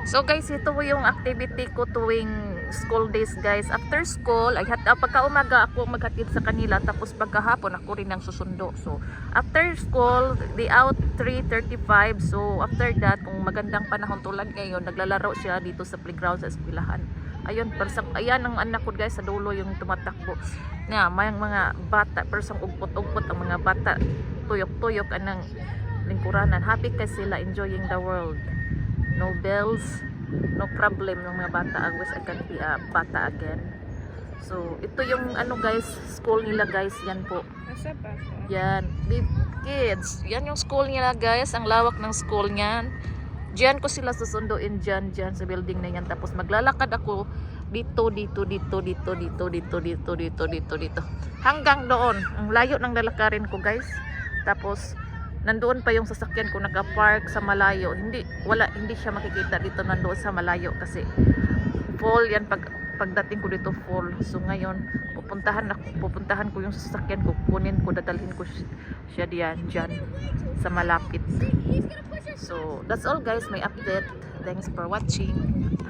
So guys, ito po yung activity ko tuwing school days guys. After school, pagka umaga ako maghatid sa kanila, tapos pagkahapon ako rin ang susundo. So after school, they out 3:35. So after that, kung magandang panahon tulad ngayon, naglalaro siya dito sa playground sa eskwelahan. Ayun, ayan ang anak ko guys, sa dulo yung tumatakbo. Nga, may mga bata, persang ugpot-ugpot ang mga bata. Tuyok-tuyok anang lingkuranan. Happy kasi sila, enjoying the world. No bells, no problem ng mga bata. Always I can be a bata again. So, ito yung ano guys, school nila guys. Yan po. Nasa bata? Yan. Big kids. Yan yung school nila guys. Ang lawak ng school niyan. Diyan ko sila susunduin dyan sa building na yan. Tapos maglalakad ako dito. Hanggang doon. Ang layo ng lalakarin ko guys. Tapos nandoon pa yung sasakyan ko naka-park sa malayo. Hindi siya makikita dito nandoon sa malayo kasi fall yan pagdating ko dito fall. So ngayon pupuntahan ko yung sasakyan ko, kunin ko, dadalhin ko siya diyan sa malapit. So that's all guys, may update. Thanks for watching.